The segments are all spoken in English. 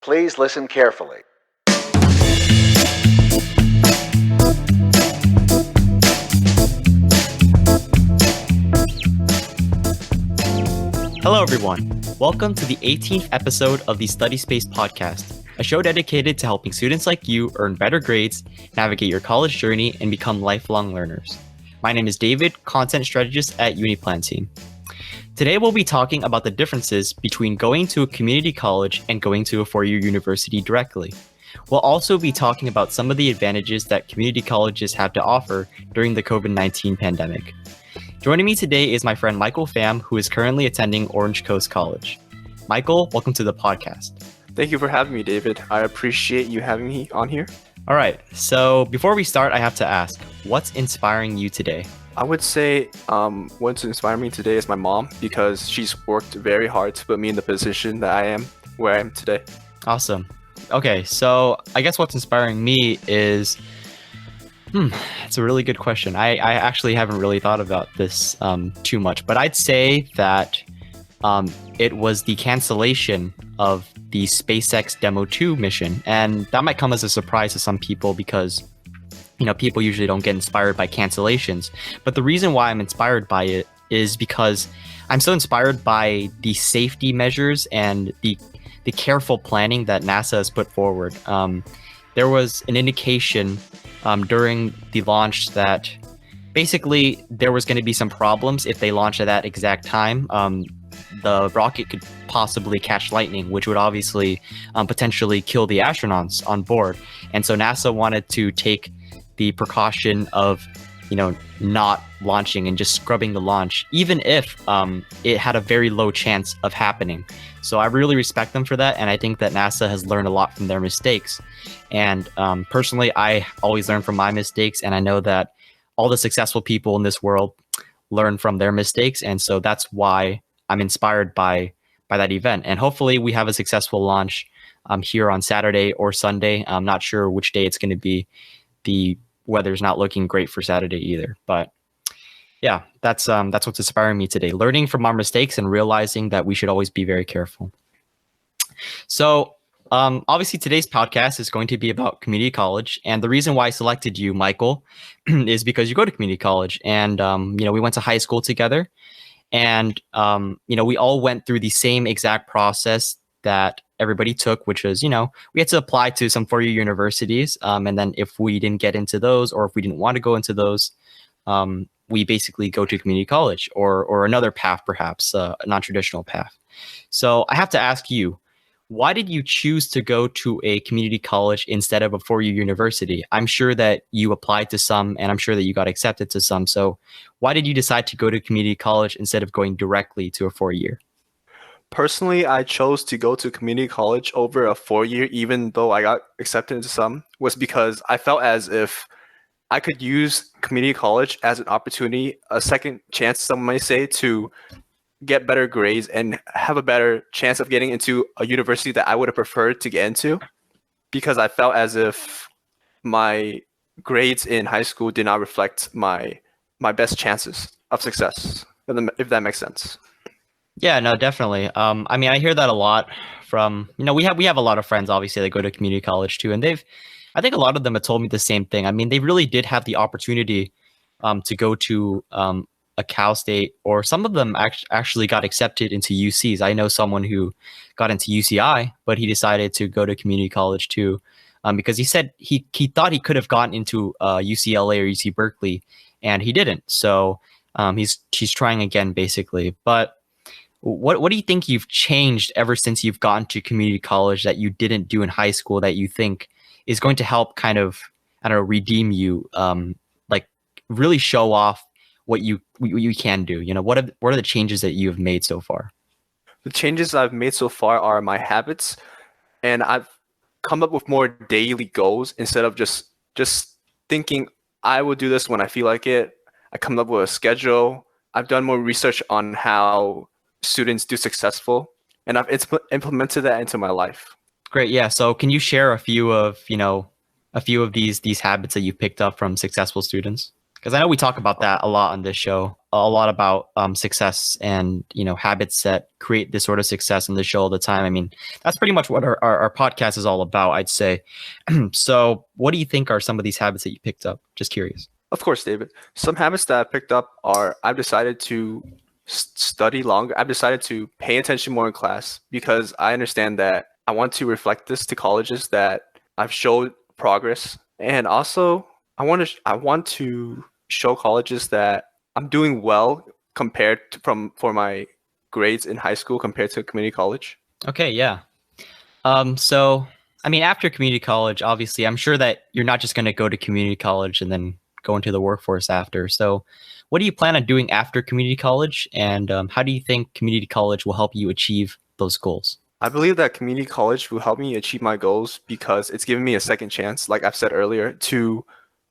Please listen carefully. Hello, everyone. Welcome to the 18th episode of the Study Space podcast, a show dedicated to helping students like you earn better grades, navigate your college journey, and become lifelong learners. My name is David, content strategist at Uniplan team. Today, we'll be talking about the differences between going to a community college and going to a four-year university directly. We'll also be talking about some of the advantages that community colleges have to offer during the COVID-19 pandemic. Joining me today is my friend Michael Pham, who is currently attending Orange Coast College. Michael, welcome to the podcast. Thank you for having me, David. I appreciate you having me on here. All right, so before we start, I have to ask, what's inspiring you today? I would say what's inspiring me today is my mom, because she's worked very hard to put me in the position that I am, where I am today. Awesome. Okay, so I guess what's inspiring me is, it's a really good question. I actually haven't really thought about this too much, but I'd say that it was the cancellation of the SpaceX Demo 2 mission. And that might come as a surprise to some people because, people usually don't get inspired by cancellations. But the reason why I'm inspired by it is because I'm so inspired by the safety measures and the careful planning that NASA has put forward. There was an indication during the launch that basically there was going to be some problems if they launched at that exact time. The rocket could possibly catch lightning, which would obviously potentially kill the astronauts on board. And so NASA wanted to take the precaution of, not launching and just scrubbing the launch, even if it had a very low chance of happening. So I really respect them for that. And I think that NASA has learned a lot from their mistakes. And personally, I always learn from my mistakes. And I know that all the successful people in this world learn from their mistakes. And so that's why I'm inspired by that event. And hopefully we have a successful launch here on Saturday or Sunday. I'm not sure which day it's going to be. The weather's not looking great for Saturday either. But yeah, that's what's inspiring me today. Learning from our mistakes and realizing that we should always be very careful. So obviously today's podcast is going to be about community college. And the reason why I selected you, Michael, is because you go to community college. And, we went to high school together. And, we all went through the same exact process that everybody took, which was, we had to apply to some four-year universities. And then if we didn't get into those, or if we didn't want to go into those, we basically go to community college or another path, perhaps a non-traditional path. So I have to ask you, why did you choose to go to a community college instead of a four-year university? I'm sure that you applied to some, and I'm sure that you got accepted to some. So why did you decide to go to community college instead of going directly to a four-year? Personally, I chose to go to community college over a four-year, even though I got accepted into some, was because I felt as if I could use community college as an opportunity, a second chance, some might say, to get better grades and have a better chance of getting into a university that I would have preferred to get into, because I felt as if my grades in high school did not reflect my best chances of success, if that makes sense. Yeah, no, definitely. I hear that a lot from, we have a lot of friends, obviously, that go to community college too. And I think a lot of them have told me the same thing. I mean, they really did have the opportunity to go to a Cal State, or some of them actually got accepted into UCs. I know someone who got into UCI, but he decided to go to community college too, because he said he thought he could have gotten into UCLA or UC Berkeley, and he didn't. So he's trying again, basically. But what do you think you've changed ever since you've gotten to community college that you didn't do in high school that you think is going to help kind of, redeem you, like really show off what you can do? What are the changes that you have made so far? The changes I've made so far are my habits, and I've come up with more daily goals instead of just thinking I will do this when I feel like it. I come up with a schedule. I've done more research on how students do successful, and I've implemented that into my life. Great. Yeah. So can you share a few of these habits that you picked up from successful students? Because I know we talk about that a lot on this show, a lot about success and habits that create this sort of success in the show all the time. I mean, that's pretty much what our podcast is all about, I'd say. So, what do you think are some of these habits that you picked up? Just curious. Of course, David. Some habits that I picked up are I've decided to study longer. I've decided to pay attention more in class because I understand that I want to reflect this to colleges that I've showed progress, and also I want to show colleges that I'm doing well compared to, for my grades in high school compared to community college. Okay, yeah. So, I mean, after community college, obviously, I'm sure that you're not just going to go to community college and then go into the workforce after. So, what do you plan on doing after community college, and how do you think community college will help you achieve those goals? I believe that community college will help me achieve my goals because it's given me a second chance, like I've said earlier, to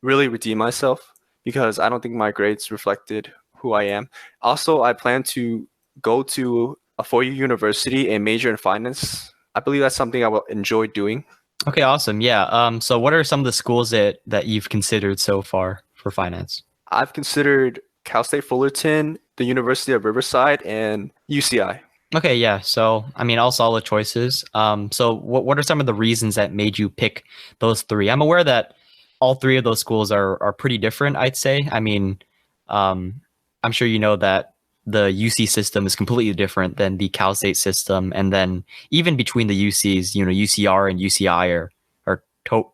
really redeem myself because I don't think my grades reflected who I am. Also, I plan to go to a four-year university and major in finance. I believe that's something I will enjoy doing. Okay, awesome. Yeah. So, what are some of the schools that you've considered so far for finance? I've considered Cal State Fullerton, the University of Riverside, and UCI. Okay, yeah. So, I mean, all solid choices. So what are some of the reasons that made you pick those three? I'm aware that all three of those schools are pretty different, I'd say. I mean, um, I'm sure you know that the UC system is completely different than the Cal State system, and then even between the UCs, UCR and UCI are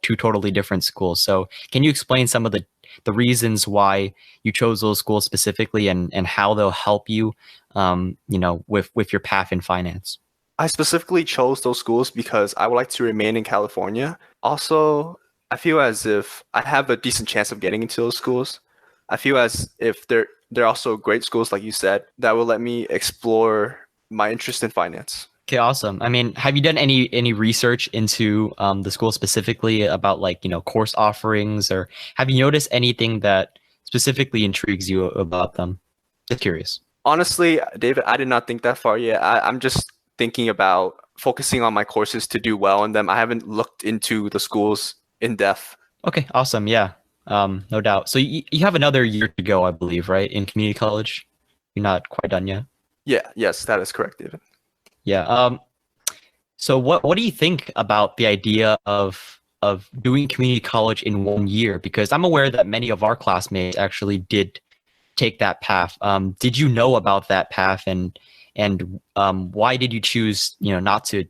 two totally different schools. So, can you explain some of the reasons why you chose those schools specifically, and how they'll help you with your path in finance? I specifically chose those schools because I would like to remain in California. Also, I feel as if I have a decent chance of getting into those schools. I feel as if they're also great schools, like you said, that will let me explore my interest in finance. Okay, awesome. I mean, have you done any research into the school specifically about course offerings, or have you noticed anything that specifically intrigues you about them? Just curious. Honestly, David, I did not think that far yet. I'm just thinking about focusing on my courses to do well in them. I haven't looked into the schools in depth. Okay, awesome. Yeah, no doubt. So you have another year to go, I believe, right, in community college? You're not quite done yet. Yeah, yes, that is correct, David. Yeah. So what do you think about the idea of doing community college in 1 year? Because I'm aware that many of our classmates actually did take that path. Did you know about that path, and why did you choose not to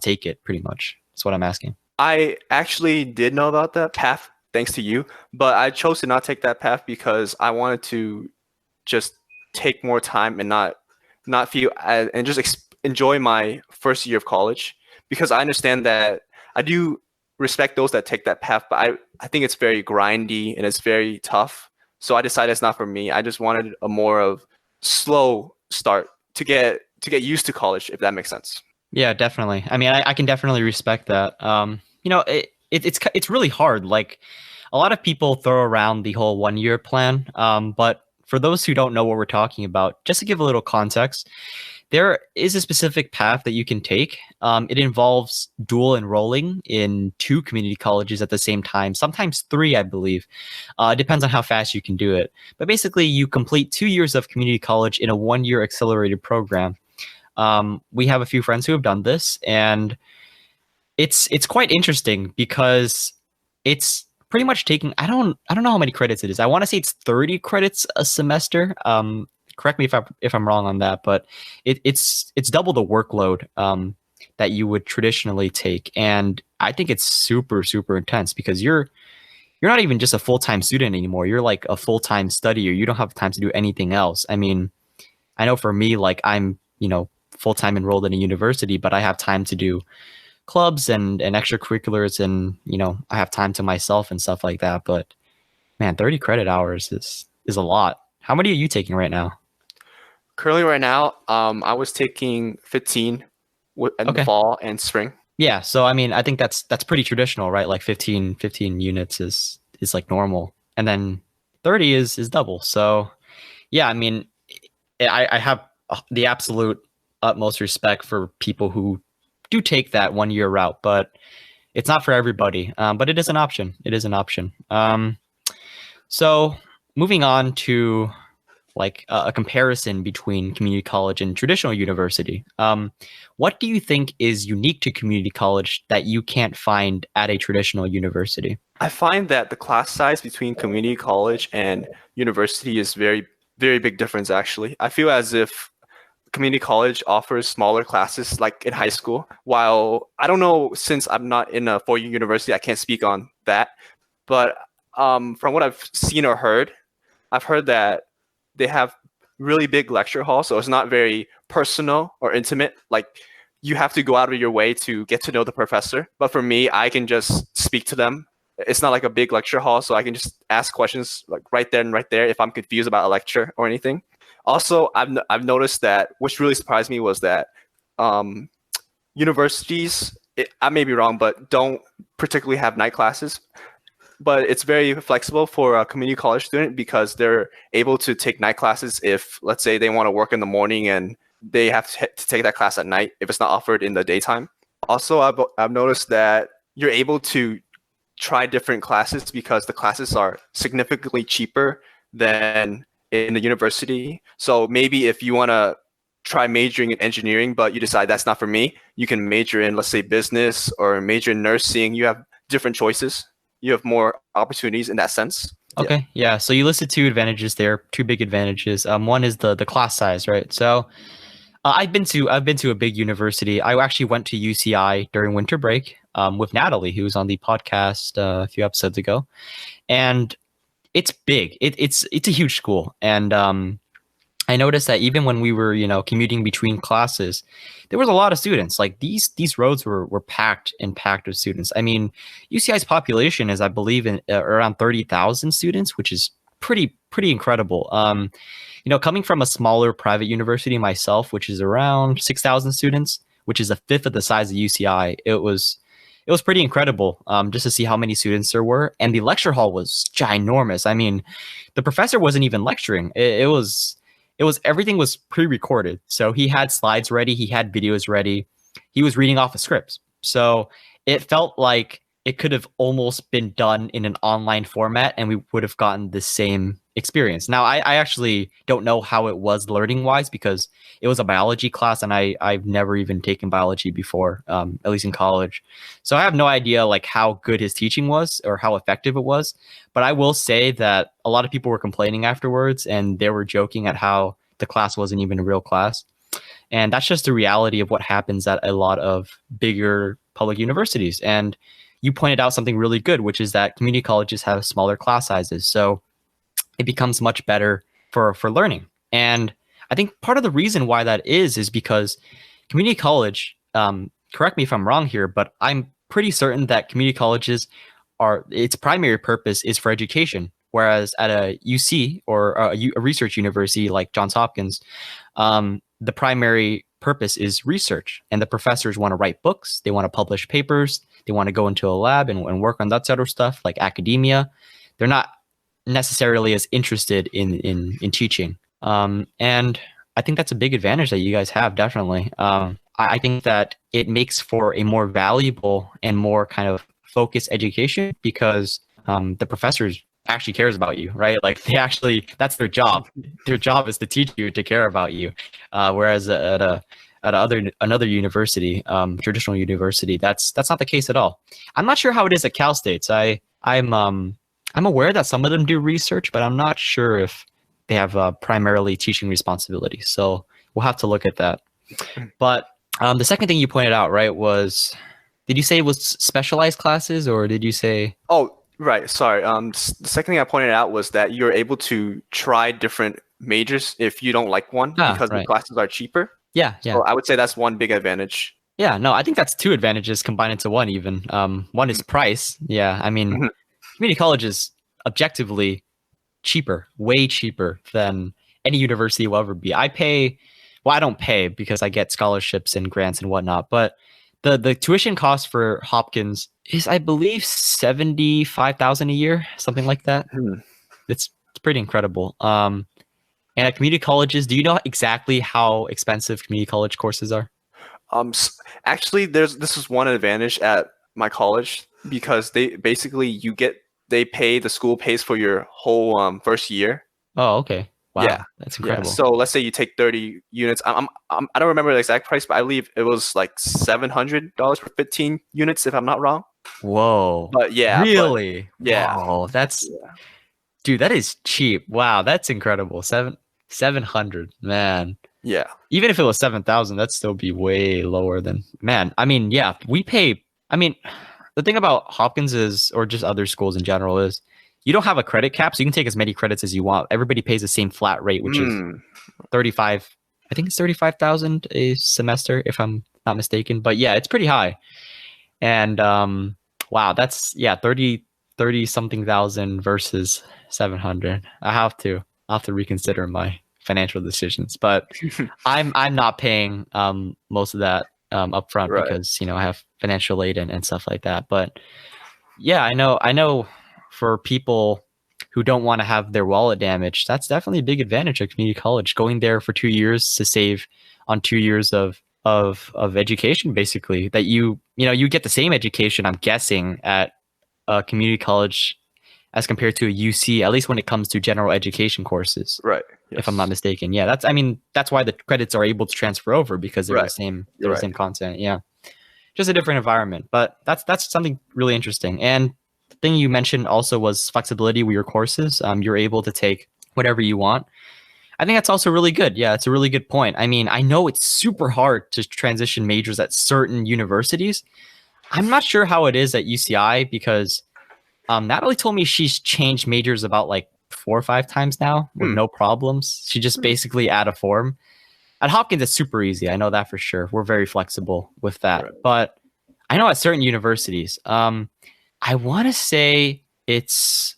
take it? Pretty much, that's what I'm asking. I actually did know about that path thanks to you, but I chose to not take that path because I wanted to just take more time and not feel and just enjoy my first year of college because I understand that I do respect those that take that path, but I think it's very grindy and it's very tough. So I decided it's not for me. I just wanted a more of slow start to get used to college, if that makes sense. Yeah, definitely. I mean, I can definitely respect that. It's really hard. Like, a lot of people throw around the whole 1 year plan. But for those who don't know what we're talking about, just to give a little context, there is a specific path that you can take. It involves dual enrolling in two community colleges at the same time, sometimes three, I believe. It depends on how fast you can do it. But basically, you complete 2 years of community college in a 1 year accelerated program. We have a few friends who have done this, and it's quite interesting because it's pretty much taking, I don't know how many credits it is. I want to say it's 30 credits a semester. Correct me if I'm wrong on that, but it's double the workload that you would traditionally take, and I think it's super super intense because you're not even just a full-time student anymore. You're like a full-time studier. You don't have time to do anything else. I mean, I know for me, like, I'm full-time enrolled in a university, but I have time to do clubs and extracurriculars, and I have time to myself and stuff like that. But man, 30 credit hours is a lot. How many are you taking right now? Currently, right now, I was taking 15 in the Okay. fall and spring. Yeah, so I mean, I think that's pretty traditional, right? Like 15 units is like normal, and then 30 is double. So yeah, I mean, I have the absolute utmost respect for people who do take that 1 year route, but it's not for everybody. But it is an option. It is an option. So moving on to like a comparison between community college and traditional university. What do you think is unique to community college that you can't find at a traditional university? I find that the class size between community college and university is very big difference actually. I feel as if community college offers smaller classes like in high school, while I don't know, since I'm not in a four-year university, I can't speak on that. But from what I've seen or heard, I've heard that they have really big lecture halls, so it's not very personal or intimate. Like you have to go out of your way to get to know the professor. But for me, I can just speak to them. It's not like a big lecture hall, so I can just ask questions like right then and right there if I'm confused about a lecture or anything. Also, I've noticed that, which really surprised me, was that um, universities, I may be wrong, but don't particularly have night classes. But it's very flexible for a community college student because they're able to take night classes if, let's say, they want to work in the morning and they have to take that class at night if it's not offered in the daytime. Also, I've noticed that you're able to try different classes because the classes are significantly cheaper than in the university. So maybe if you want to try majoring in engineering, but you decide that's not for me, you can major in, let's say, business or major in nursing. You have different choices. You have more opportunities in that sense. Okay, yeah. So you listed two advantages there, two big advantages. One is the class size, right? So I've been to a big university. I actually went to UCI during winter break with Natalie, who was on the podcast a few episodes ago, and it's big. It's a huge school, and I noticed that even when we were, commuting between classes, there was a lot of students. Like these roads were packed and packed with students. I mean, UCI's population is, I believe, in around 30,000 students, which is pretty incredible. Coming from a smaller private university myself, which is around 6,000 students, which is a fifth of the size of UCI, it was pretty incredible just to see how many students there were, and the lecture hall was ginormous. I mean, the professor wasn't even lecturing. It was everything was pre-recorded. So he had slides ready, he had videos ready, he was reading off of scripts. So it felt like it could have almost been done in an online format and we would have gotten the same experience. Now, I actually don't know how it was learning wise because it was a biology class and I've never even taken biology before, at least in college. So I have no idea like how good his teaching was or how effective it was. But I will say that a lot of people were complaining afterwards and they were joking at how the class wasn't even a real class. And that's just the reality of what happens at a lot of bigger public universities. And you pointed out something really good, which is that community colleges have smaller class sizes. So it becomes much better for learning. And I think part of the reason why that is because community college, correct me if I'm wrong here, but I'm pretty certain that community colleges its primary purpose is for education. Whereas at a UC or a research university like Johns Hopkins, the primary purpose is research, and the professors want to write books, they want to publish papers, they want to go into a lab and work on that sort of stuff like academia. They're not necessarily as interested in teaching, and I think that's a big advantage that you guys have. Definitely, I think that it makes for a more valuable and more kind of focused education because the professors actually cares about you, right? Like that's their job. Their job is to teach you, to care about you. Whereas at another university, traditional university, that's not the case at all. I'm not sure how it is at Cal States. I'm aware that some of them do research, but I'm not sure if they have primarily teaching responsibilities. So we'll have to look at that. But the second thing you pointed out, right, did you say it was specialized classes or did you say? Oh, right. Sorry. The second thing I pointed out was that you're able to try different majors if you don't like one because the Right. classes are cheaper. Yeah. So I would say that's one big advantage. Yeah, no, I think that's two advantages combined into one even. One is price. Yeah, I mean, Mhm. community college is objectively cheaper, way cheaper than any university will ever be. I don't pay because I get scholarships and grants and whatnot, but the tuition cost for Hopkins is, I believe, 75,000 a year, something like that. Hmm. It's pretty incredible. And at community colleges, do you know exactly how expensive community college courses are? Actually, this is one advantage at my college because they basically you get the school pays for your whole first year. Oh, okay. Yeah, Wow, that's yeah. incredible. So let's say you take 30 units. I don't remember the exact price, but I believe it was like $700 for 15 units, if I'm not wrong. Whoa. But Really? yeah, Whoa, that's yeah, dude, that is cheap. Wow, that's incredible. 700, man. yeah. Even if it was 7,000, that'd still be way lower than man. I mean, yeah, we pay. I mean, the thing about Hopkins is, or just other schools in general, is you don't have a credit cap, so you can take as many credits as you want. Everybody pays the same flat rate, which is Mm, 35. I think it's 35,000 a semester, if I'm not mistaken. But yeah, it's pretty high. And wow, that's yeah, 30 something thousand versus 700. I have to reconsider my financial decisions, but I'm not paying most of that upfront right, because I have financial aid and stuff like that. But yeah, I know for people who don't want to have their wallet damaged, that's definitely a big advantage of community college. Going there for 2 years to save on 2 years of education, basically. That you get the same education, I'm guessing, at a community college as compared to a UC, at least when it comes to general education courses, right. if I'm not Yes, mistaken. Yeah, that's why the credits are able to transfer over because they're the right. same they're You're the right. same content. Yeah, just a different environment, but that's something really interesting. And the thing you mentioned also was flexibility with your courses. You're able to take whatever you want. I think that's also really good. Yeah, it's a really good point. I mean, I know it's super hard to transition majors at certain universities. I'm not sure how it is at UCI because Natalie told me she's changed majors about like 4 or 5 times now with Hmm. no problems. She just Hmm. basically add a form. At Hopkins, it's super easy. I know that for sure. We're very flexible with that. Right. But I know at certain universities, I want to say it's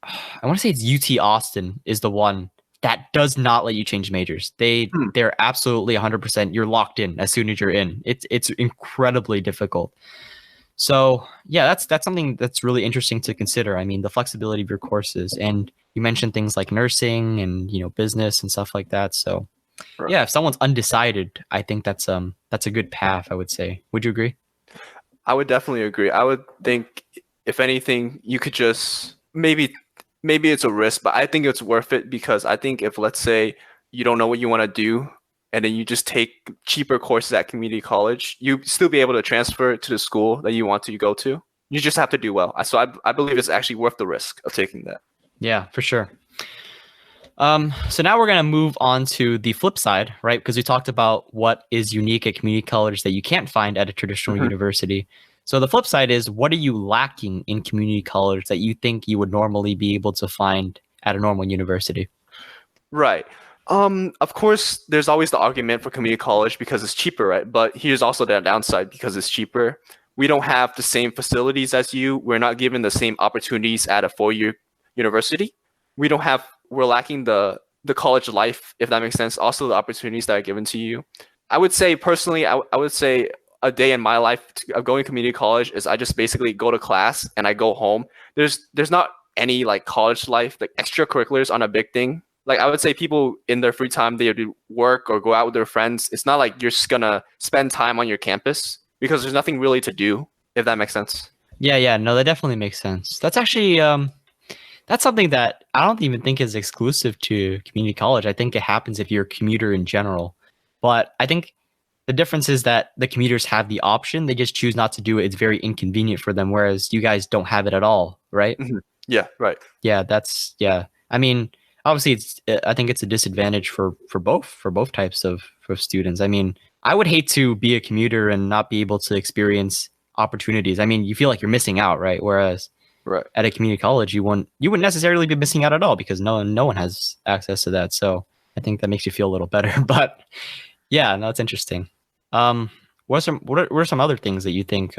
UT Austin is the one that does not let you change majors. Hmm. They're absolutely 100%. You're locked in as soon as you're in. It's incredibly difficult. So yeah, that's something that's really interesting to consider. I mean, the flexibility of your courses, and you mentioned things like nursing and business and stuff like that. So Right. yeah, if someone's undecided, I think that's a good path, I would say. Would you agree? I would definitely agree. I would think if anything, you could just maybe it's a risk, but I think it's worth it because I think if let's say you don't know what you want to do and then you just take cheaper courses at community college, you still be able to transfer to the school that you want to go to. You just have to do well. So I believe it's actually worth the risk of taking that. Yeah, for sure. So now we're gonna move on to the flip side, right? Because we talked about what is unique at community college that you can't find at a traditional Mhm. university. So the flip side is, what are you lacking in community college that you think you would normally be able to find at a normal university? Right. Of course, there's always the argument for community college because it's cheaper, right? But here's also the downside because it's cheaper. We don't have the same facilities as you. We're not given the same opportunities at a 4-year university. We're lacking the college life, if that makes sense. Also, the opportunities that are given to you. I would say personally, I would say a day in my life of going to community college is I just basically go to class and I go home. There's not any like college life, like extracurriculars on a big thing. Like I would say people in their free time they do work or go out with their friends. It's not like you're just gonna spend time on your campus because there's nothing really to do, if that makes sense. Yeah, no, that definitely makes sense. That's actually that's something that I don't even think is exclusive to community college. I think it happens if you're a commuter in general. But I think the difference is that the commuters have the option. They just choose not to do it. It's very inconvenient for them, whereas you guys don't have it at all, right? Mhm. Yeah, right. Yeah, yeah. I mean, obviously, I think it's a disadvantage for both types of students. I mean, I would hate to be a commuter and not be able to experience opportunities. I mean, you feel like you're missing out, right? Whereas Right. at a community college, you wouldn't necessarily be missing out at all because no one has access to that. So I think that makes you feel a little better. But yeah, no, it's interesting. Um, what are some other things that you think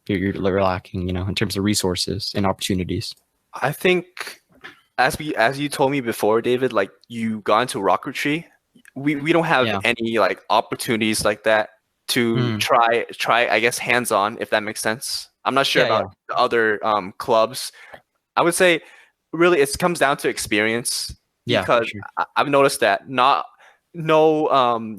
you're lacking, in terms of resources and opportunities? I think as you told me before, David, like you got into rocketry. We don't have Yeah. any like opportunities like that to Mm, try I guess hands on, if that makes sense. I'm not sure yeah. about the other clubs. I would say really it comes down to experience Yeah, for because sure. I've noticed that not no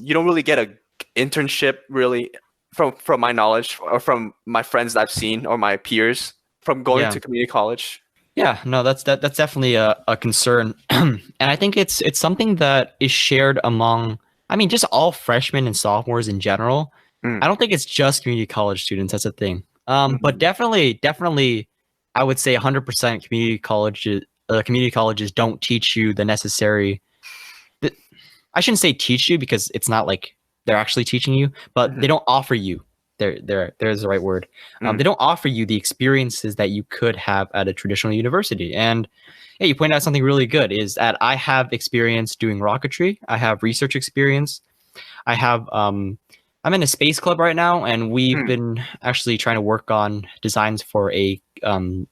you don't really get a internship really from my knowledge or from my friends that I've seen or my peers from going Yeah. to community college. Yeah, no, that's definitely a concern, and I think it's something that is shared among, I mean, just all freshmen and sophomores in general. Mm, I don't think it's just community college students. That's a thing. But mhm, definitely, I would say 100% community colleges don't teach you the necessary. th- I shouldn't say teach you because it's not like they're actually teaching you, but mhm, they don't offer you. There's the right word. mm, They don't offer you the experiences that you could have at a traditional university. And yeah, you pointed out something really good is that I have experience doing rocketry. I have research experience. I have I'm in a space club right now, and we've mm, been actually trying to work on designs for a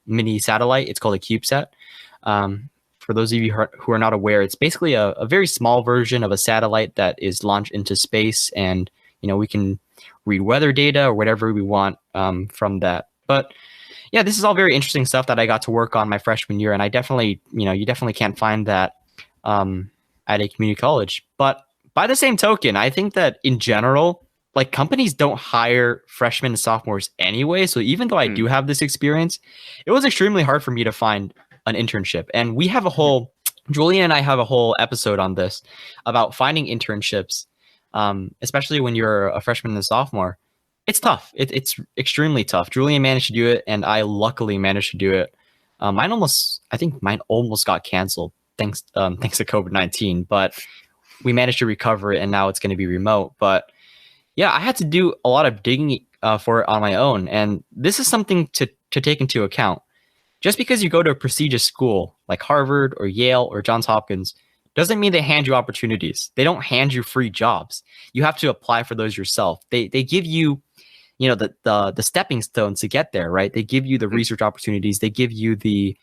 mini satellite. It's called a CubeSat. Um, for those of you who are not aware, it's basically a very small version of a satellite that is launched into space, and we can read weather data or whatever we want from that. But yeah, this is all very interesting stuff that I got to work on my freshman year, and I definitely, you definitely can't find that um, at a community college. But by the same token, I think that in general, like companies don't hire freshmen and sophomores anyway. So even though I mm, do have this experience, it was extremely hard for me to find an internship. And we have a mhm, whole, Julian and I have a whole episode on this about finding internships, especially when you're a freshman and a sophomore. It's tough. It's extremely tough. Julian managed to do it, and I luckily managed to do it. I think mine almost got canceled thanks to COVID-19, but we managed to recover it, and now it's going to be remote. But yeah, I had to do a lot of digging for it on my own, and this is something to take into account. Just because you go to a prestigious school like Harvard or Yale or Johns Hopkins doesn't mean they hand you opportunities. They don't hand you free jobs. You have to apply for those yourself. They give you the stepping stones to get there, right? They give you the mm, research opportunities, they give you the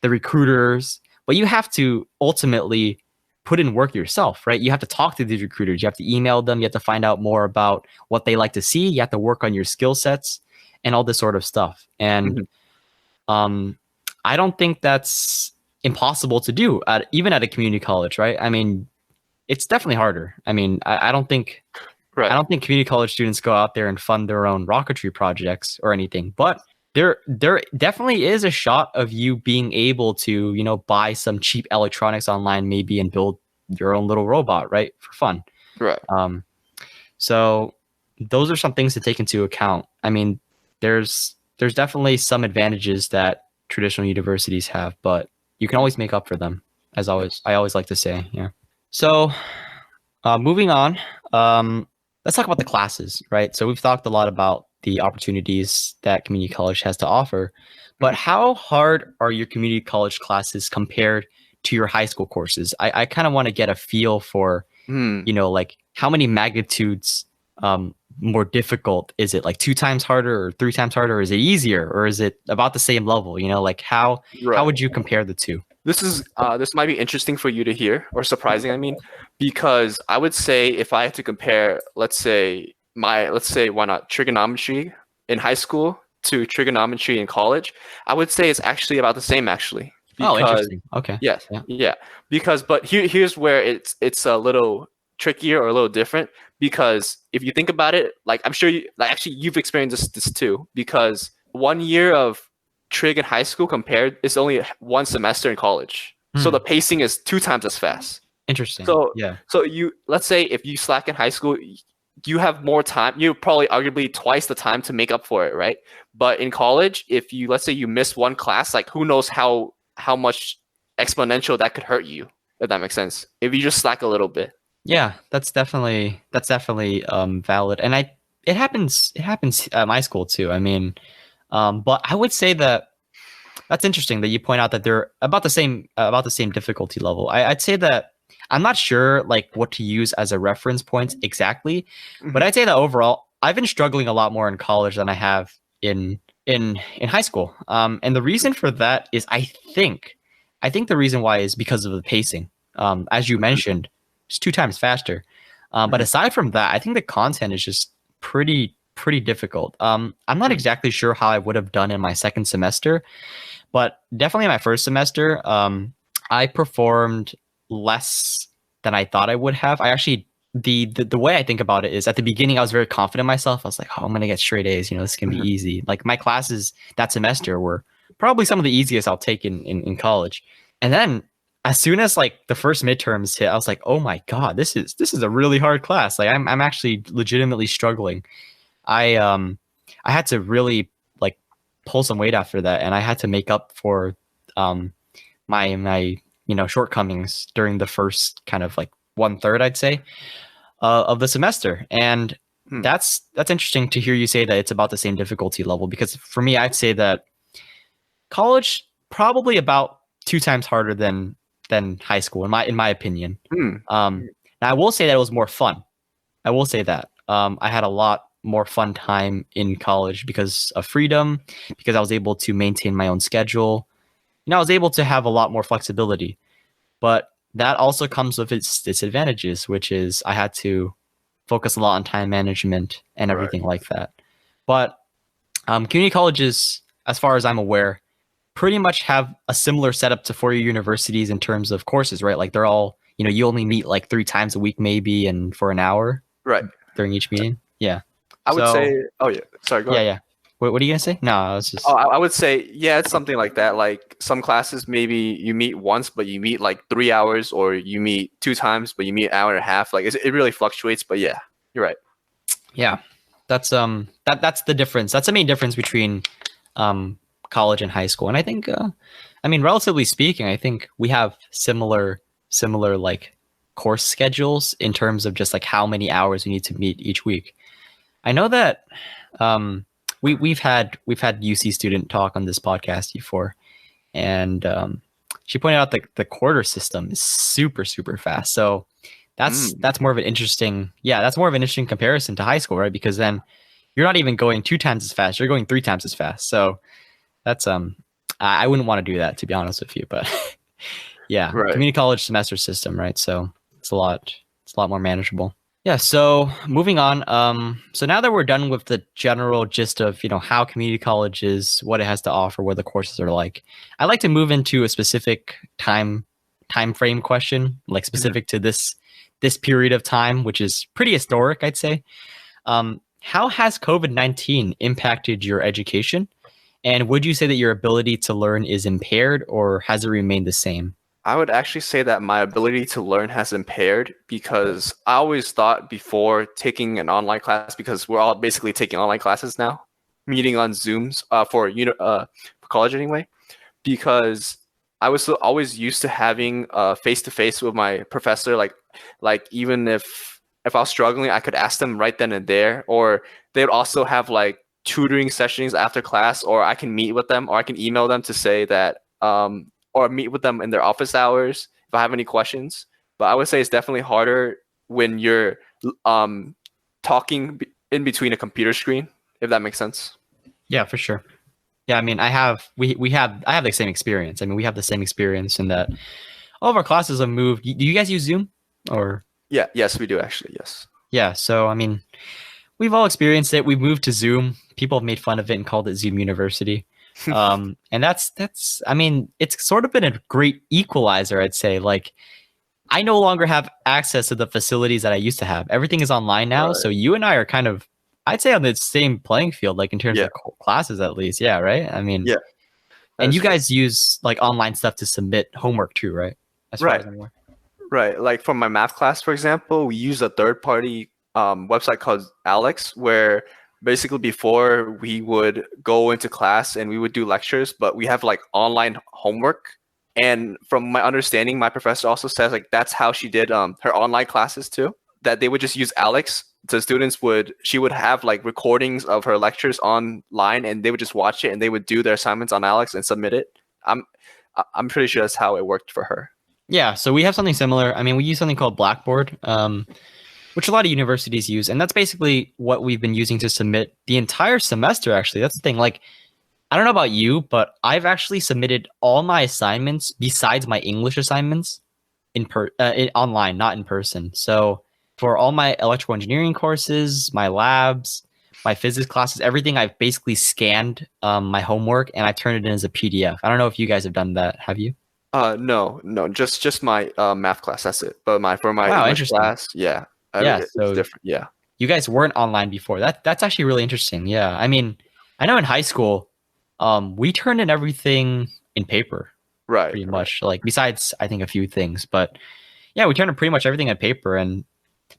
recruiters, but you have to ultimately put in work yourself, right? You have to talk to these recruiters, you have to email them, you have to find out more about what they like to see, you have to work on your skill sets and all this sort of stuff. And mhm. um I don't think that's impossible to do even at a community college, right? I mean, it's definitely harder. I mean, I Right. don't think community college students go out there and fund their own rocketry projects or anything, but there definitely is a shot of you being able to, buy some cheap electronics online maybe and build your own little robot, right? For fun. Right. Um, so those are some things to take into account. I mean, there's definitely some advantages that traditional universities have, but you can Mm, always make up for them, as always yes. I always like to say. Yeah. So moving on, let's talk about the classes, right? So we've talked a lot about the opportunities that community college has to offer, but Mhm, how hard are your community college classes compared to your high school courses? I kind of want to get a feel for, mm, like how many magnitudes more difficult is it? Like two times harder or three times harder? Or is it easier or is it about the same level? Like how right. would you compare the two? This might be interesting for you to hear, or surprising, I mean, because I would say if I had to compare, let's say why not trigonometry in high school to trigonometry in college, I would say it's actually about the same actually. Oh, Because interesting. Okay. yes, Yeah. yeah. Because but here's where it's a little trickier or a little different because if you think about it, like I'm sure you like actually you've experienced this too, because 1 year of trig in high school compared is only one semester in college. So the Hmm. pacing is two times as fast. Interesting. So Yeah. so you let's say if you slack in high school, you have more time. You probably arguably twice the time to make up for it, right? But in college, if you let's say you miss one class, like who knows how much exponential that could hurt you, if that makes sense. If you just slack a little bit. Yeah, that's definitely valid. And it happens at my school too. I mean, but I would say that that's interesting that you point out that they're about the same difficulty level. I'd say that I'm not sure like what to use as a reference point exactly, but Mhm, I'd say that overall I've been struggling a lot more in college than I have in high school. And the reason for that is I think the reason why is because of the pacing. As you mhm, mentioned, it's two times faster. But mhm, aside from that, I think the content is just pretty difficult. I'm not mhm, exactly sure how I would have done in my second semester, but definitely in my first semester, I performed less than I thought I would have. I actually the way I think about it is at the beginning I was very confident in myself. I was like, oh, I'm gonna get straight A's. This is gonna be mhm, easy. Like my classes that semester were probably some of the easiest I'll take in college. And then as soon as like the first midterms hit, I was like, oh my God, this is a really hard class. Like I'm actually legitimately struggling. I had to really like pull some weight after that, and I had to make up for um my shortcomings during the first kind of like 1/3, I'd say, of the semester. And Hmm. that's interesting to hear you say that it's about the same difficulty level, because for me, I'd say that college probably about 2 times harder than high school in my opinion. Hmm. Now I will say that it was more fun. I will say that I had a lot more fun time in college because of freedom, because I was able to maintain my own schedule. I was able to have a lot more flexibility, but that also comes with its disadvantages, which is I had to focus a lot on time management and Right. everything like that. But community colleges, as far as I'm aware, pretty much have a similar setup to four-year universities in terms of courses, right? Like they're all, you only meet like 3 times a week maybe, and for an hour Right. during each meeting. Yeah. I would So say. Oh yeah. Sorry. Go yeah, ahead. yeah. What are you gonna say? No, I was Oh, just I would say, yeah, it's something like that. Like some classes, maybe you meet once, but you meet like 3 hours, or you meet 2 times, but you meet an hour and a half. Like it really fluctuates. But yeah, you're right. yeah. That's the difference. That's the main difference between um college and high school. And I think I mean, relatively speaking, I think we have similar like course schedules in terms of just like how many hours we need to meet each week. I know that um, we've had UC student talk on this podcast before, and she pointed out that the quarter system is super fast. So Mm, that's more of an interesting, yeah, that's more of an interesting comparison to high school, right? Because then you're not even going 2 times as fast; you're going 3 times as fast. So that's I wouldn't want to do that, to be honest with you, but yeah, right. community college semester system, right? So it's a lot more manageable. Yeah, so moving on. So now that we're done with the general gist of, how community college is, what it has to offer, what the courses are like, I'd like to move into a specific time frame question, like Mhm. specific to this period of time, which is pretty historic, I'd say. How has COVID-19 impacted your education? And would you say that your ability to learn is impaired, or has it remained the same? I would actually say that my ability to learn has impaired because I always thought before taking an online class, because we're all basically taking online classes now, meeting on Zooms for college anyway, because I was always used to having face to face with my professor. Like even if I was struggling, I could ask them right then and there, or they would also have like tutoring sessions after class, or I can meet with them, or I can email them to say that, or meet with them in their office hours if I have any questions. But I would say it's definitely harder when you're um, talking in between a computer screen, if that makes sense. Yeah, for sure. Yeah, I mean, I have the same experience. I mean, we have the same experience in that all of our classes have moved. Do you guys use Zoom? Or Yeah, yes, we do actually. Yes. yeah, so I mean, we've all experienced it. We've moved to Zoom. People have made fun of it and called it Zoom University. And that's I mean, it's sort of been a great equalizer, I'd say. Like I no longer have access to the facilities that I used to have. Everything is online now, Right. so you and I are kind of, I'd say, on the same playing field, like in terms Yeah. of classes at least. Yeah, right. I mean, Yeah. That and is you true. guys use like online stuff to submit homework too, right? As far Right. as I'm aware. Right. Like for my math class, for example, we use a third party website called Alex, where basically before we would go into class and we would do lectures, but we have like online homework. And from my understanding, my professor also says like that's how she did her online classes too. That they would just use Alex. So she would have like recordings of her lectures online, and they would just watch it, and they would do their assignments on Alex and submit it. I'm I'm pretty sure that's how it worked for her. Yeah, so we have something similar. I mean, we use something called Blackboard, which a lot of universities use, and that's basically what we've been using to submit the entire semester. Actually, that's the thing. Like, I don't know about you, but I've actually submitted all my assignments besides my English assignments online, not in person. So for all my electrical engineering courses, my labs, my physics classes, everything, I've basically scanned my homework and I turned it in as a PDF. I don't know if you guys have done that. Have you? No, no, just my math class. That's it. But my for my Wow, English interesting. class, yeah, Yeah, it's so different. Yeah, you guys weren't online before. That's actually really interesting. Yeah, I mean, I know in high school, we turned in everything in paper Right, pretty right. much. Like besides, I think a few things, but yeah, we turned in pretty much everything in paper. And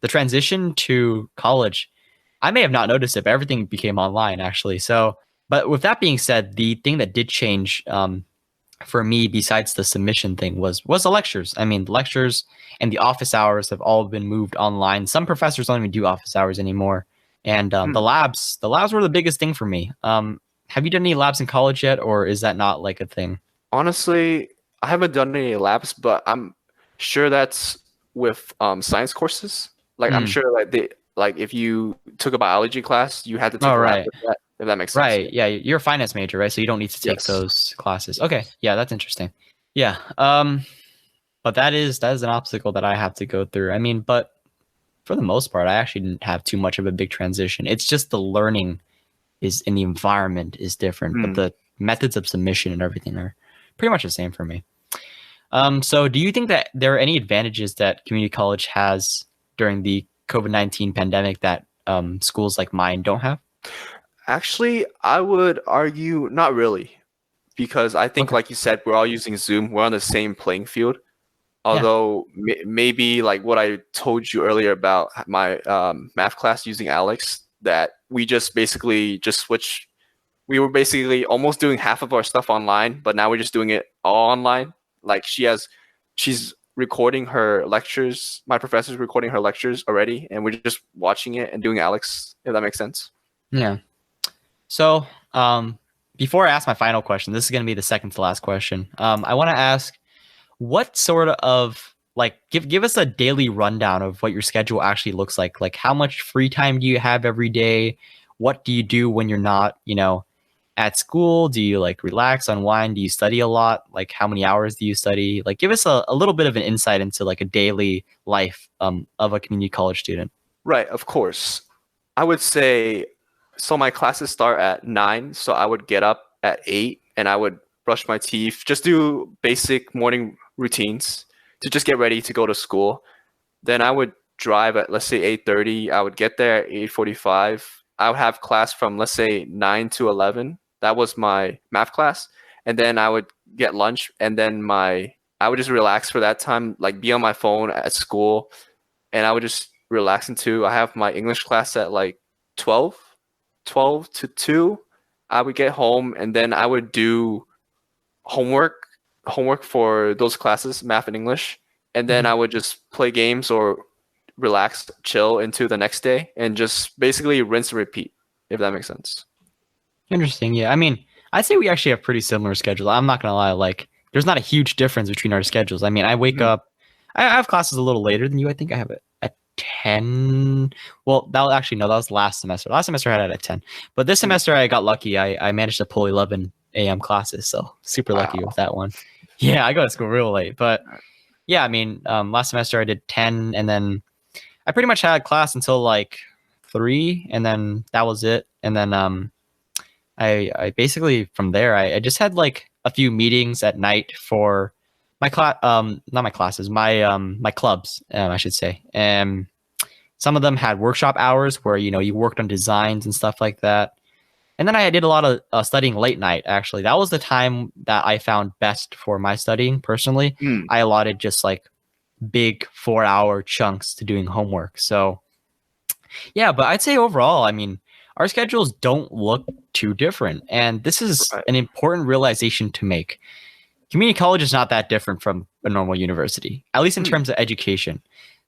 the transition to college, I may have not noticed it, but everything became online actually. So, but with that being said, the thing that did change for me, besides the submission thing, was the lectures. I mean, the lectures and the office hours have all been moved online. Some professors don't even do office hours anymore, and Hmm. the labs were the biggest thing for me. Have you done any labs in college yet, or is that not like a thing? Honestly, I haven't done any labs, but I'm sure that's with science courses. Like I'm Mm. sure like they like if you took a biology class, you had to Oh, take a lab right. with that, if that makes sense. Yeah. Right. Yeah, you're a finance major, right? So you don't need to take Yes. those classes. Okay. Yeah, that's interesting. Yeah. But that is an obstacle that I have to go through. I mean, but for the most part, I actually didn't have too much of a big transition. It's just the learning is in the environment is different, but Hmm. the methods of submission and everything are pretty much the same for me. So do you think that there are any advantages that community college has during the COVID-19 pandemic that schools like mine don't have? Actually, I would argue not really, because I think, Okay. like you said, we're all using Zoom. We're on the same playing field. Yeah. Although maybe like what I told you earlier about my math class using Alex, that we just basically just switch. We were basically almost doing half of our stuff online, but now we're just doing it all online. Like she's recording her lectures. My professor's recording her lectures already, and we're just watching it and doing Alex. If that makes sense. Yeah. So, before I ask my final question, this is going to be the second to last question. I want to ask, what sort of like give us a daily rundown of what your schedule actually looks like. Like, how much free time do you have every day? What do you do when you're not, at school? Do you like relax, unwind? Do you study a lot? Like, how many hours do you study? Like, give us a little bit of an insight into like a daily life of a community college student. Right, of course. I would say so my classes start at 9, so I would get up at 8 and I would brush my teeth, just do basic morning routines to just get ready to go to school. Then I would drive at let's say 8:30. I would get there at 8:45. I would have class from let's say 9 to 11. That was my math class. And then I would get lunch and then my I would just relax for that time, like be on my phone at school and I would just relax into. I have my English class at like 12, 12 to 2. I would get home and then I would do homework, homework for those classes, math and English, and then I Mhm. would just play games or relax, chill into the next day, and just basically rinse and repeat, if that makes sense. Interesting. Yeah. I mean, I'd say we actually have pretty similar schedules. I'm not gonna lie. Like, there's not a huge difference between our schedules. I mean, I wake Mhm. up. I have classes a little later than you. I think I have it at 10. Well, that was actually no, that was last semester. Last semester I had it at 10. But this Mm. semester I got lucky. I managed to pull 11 a.m. classes, so super lucky with Wow. that one. Yeah, I go to school real late. But yeah, I mean, last semester I did 10, and then I pretty much had class until like 3, and then that was it. And then I basically from there I just had like a few meetings at night for my class, not my classes, my clubs, I should say. And some of them had workshop hours where you worked on designs and stuff like that. And then I did a lot of studying late night. Actually, that was the time that I found best for my studying. Personally, Mm. I allotted just like big 4-hour chunks to doing homework. So yeah, but I'd say overall, I mean, our schedules don't look too different. And this is Right. an important realization to make. Community college is not that different from a normal university, at least in Mm. terms of education.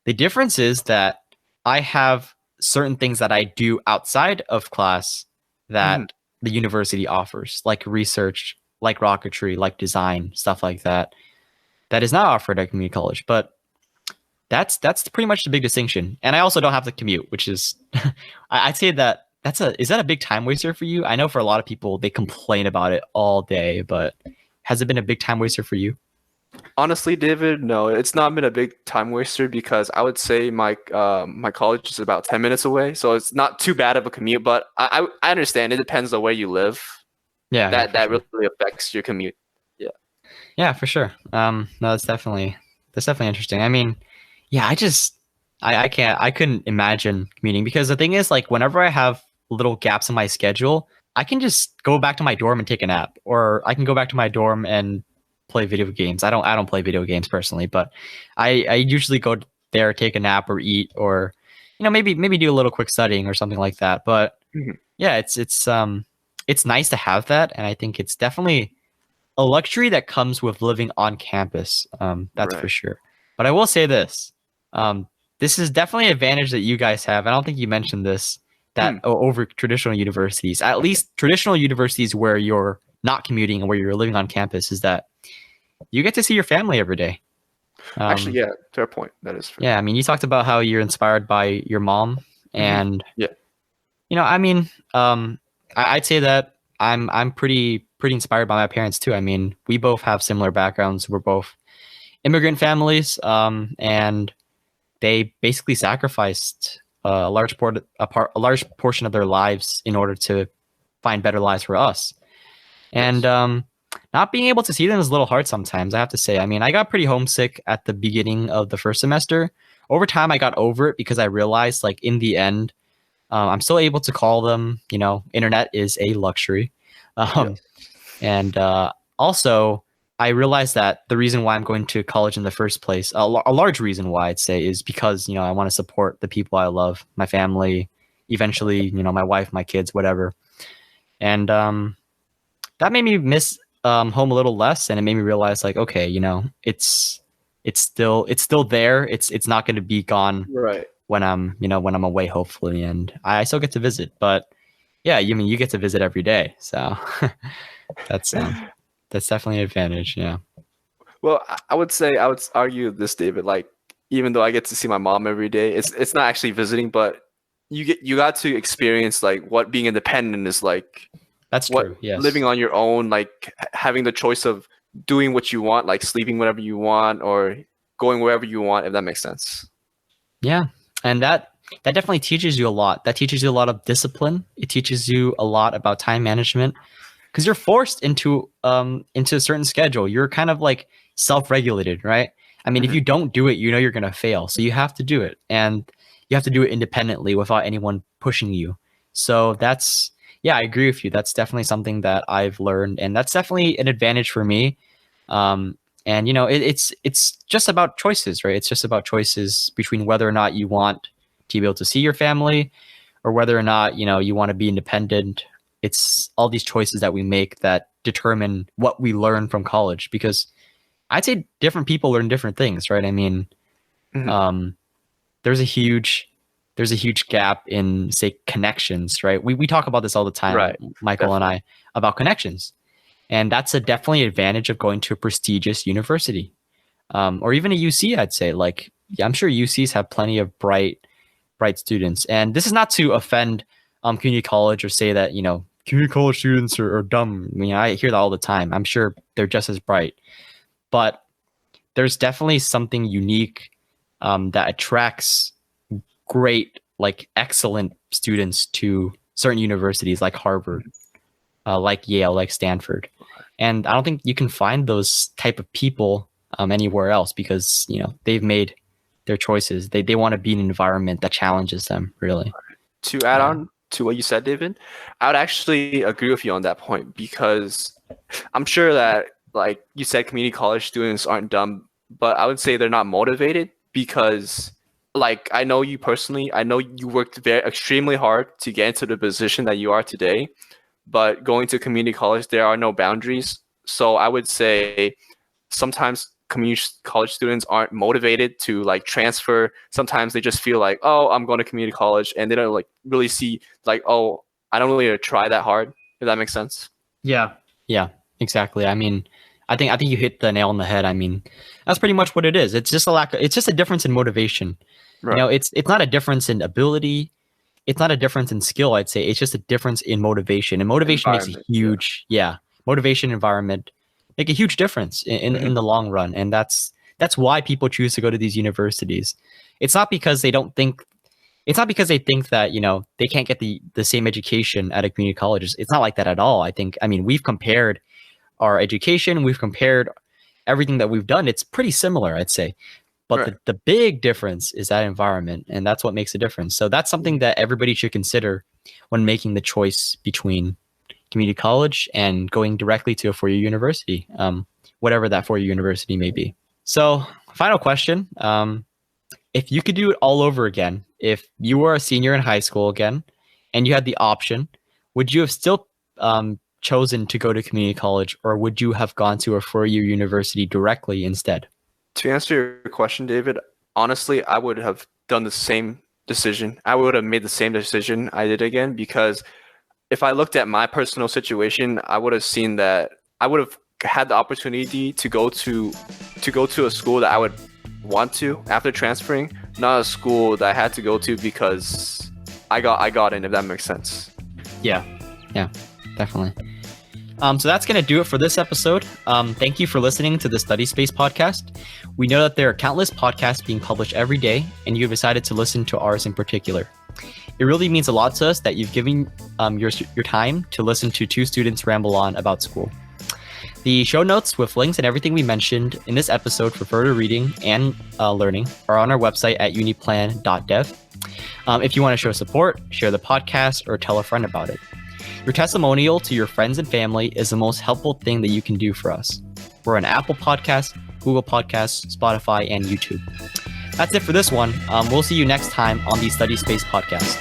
The difference is that I have certain things that I do outside of class Mhm. that the university offers, like research, like rocketry, like design, stuff like that, that is not offered at community college. But that's pretty much the big distinction. And I also don't have to commute, which is I'd say that is that a big time waster for you? I know for a lot of people they complain about it all day, but has it been a big time waster for you? Honestly, David, no, it's not been a big time waster because I would say my college is about 10 minutes away, so it's not too bad of a commute. But I understand it depends on where you live. Yeah, yeah, That for that sure. really affects your commute. Yeah. Yeah, for sure. No, that's definitely interesting. I mean, yeah, I couldn't imagine commuting because the thing is like whenever I have little gaps in my schedule, I can just go back to my dorm and take a nap, or I can go back to my dorm and play video games. I don't play video games personally, but I usually go there, take a nap or eat, or maybe do a little quick studying or something like that. But Mhm. yeah, it's nice to have that, and I think it's definitely a luxury that comes with living on campus. That's for Right. sure. But I will say this. Um, this is definitely an advantage that you guys have. I don't think you mentioned this that Hmm. over traditional universities, at least traditional universities where you're not commuting and where you're living on campus, is that you get to see your family every day. Actually, Um, yeah, fair point. That is fair. yeah, I mean, you talked about how you're inspired by your mom, Hmm. and Yeah. I mean, I'd say that I'm pretty inspired by my parents too. I mean, we both have similar backgrounds. We're both immigrant families, and they basically sacrificed a large portion of their lives in order to find better lives for us. And Yes. not being able to see them is a little hard sometimes, I have to say. I mean, I got pretty homesick at the beginning of the first semester. Over time, I got over it because I realized, like, in the end, I'm still able to call them. Internet is a luxury. Um, Yes. and also, I realized that the reason why I'm going to college in the first place, a large reason why I'd say, is because I want to support the people I love, my family, eventually, my wife, my kids, whatever. And that made me miss home a little less, and it made me realize, like, okay, it's still there. It's not going to be gone Right. when I'm away, hopefully, and I still get to visit. But yeah, you get to visit every day, so that's that's definitely an advantage. Yeah, Well, I would say I would argue this, David. Like, even though I get to see my mom every day, it's not actually visiting, but you got to experience like what being independent is like, that's what true. Yes. living on your own, like having the choice of doing what you want, like sleeping whenever you want or going wherever you want, if that makes sense. Yeah, and that definitely teaches you a lot. That teaches you a lot of discipline. It teaches you a lot about time management because you're forced into a certain schedule. You're kind of like self-regulated, right? I mean, if Hmm. you don't do it, you're gonna fail. So you have to do it, and you have to do it independently without anyone pushing you. So yeah, I agree with you. That's definitely something that I've learned, and that's definitely an advantage for me. Um, and it's just about choices, right? It's just about choices between whether or not you want to be able to see your family, or whether or not you want to be independent. It's all these choices that we make that determine what we learn from college, because I'd say different people learn different things, right? I mean, Hmm. um, there's a huge gap in, say, connections, right? We talk about this all the time, Right. Michael and Definitely. I, about connections, and that's a definitely advantage of going to a prestigious university, or even a UC. I'd say, like, yeah, I'm sure UCs have plenty of bright students, and this is not to offend community college or say that community college students are dumb. I mean, I hear that all the time. I'm sure they're just as bright, but there's definitely something unique that attracts great, like, excellent students to certain universities like Harvard, like Yale, like Stanford. And I don't think you can find those type of people anywhere else, because they've made their choices. They want to be in an environment that challenges them, really. To add Yeah, on to what you said, David, I would actually agree with you on that point because I'm sure that, like you said, community college students aren't dumb, but I would say they're not motivated because, like, I know you personally, I know you worked very extremely hard to get into the position that you are today, but going to community college, there are no boundaries. So I would say sometimes community college students aren't motivated to like transfer. Sometimes they just feel like, oh, I'm going to community college, and they don't like really see like, oh, I don't really try that hard. If that makes sense. yeah, yeah, exactly. I mean, I think you hit the nail on the head. I mean, that's pretty much what it is. It's just it's just a difference in motivation. Right. It's not a difference in ability. It's not a difference in skill. I'd say it's just a difference in motivation, and motivation makes a Environment. Yeah. huge, yeah, motivation, environment make a huge difference in Hmm. the long run. And that's why people choose to go to these universities. It's not because they don't think it's not because they think that they can't get the same education at a community college. It's not like that at all. I mean, we've compared our education, we've compared everything that we've done. It's pretty similar, I'd say. But Right. the big difference is that environment, and that's what makes a difference. So that's something that everybody should consider when making the choice between community college and going directly to a four-year university, whatever that four-year university may be. So, final question. If you could do it all over again, if you were a senior in high school again, and you had the option, would you have still chosen to go to community college, or would you have gone to a four-year university directly instead? To answer your question, David, honestly, I would have done the same decision. I would have made the same decision I did again, because if I looked at my personal situation, I would have seen that I would have had the opportunity to go to a school that I would want to after transferring, not a school that I had to go to because I got in, if that makes sense. Yeah, definitely. So that's going to do it for this episode. Thank you for listening to the Study Space podcast. We know that there are countless podcasts being published every day, and you've decided to listen to ours in particular. It really means a lot to us that you've given your time to listen to two students ramble on about school. The show notes with links and everything we mentioned in this episode for further reading and learning are on our website at uniplan.dev. If you want to show support, share the podcast, or tell a friend about it. Your testimonial to your friends and family is the most helpful thing that you can do for us. We're on Apple Podcasts, Google Podcasts, Spotify, and YouTube. That's it for this one. We'll see you next time on the Study Space podcast.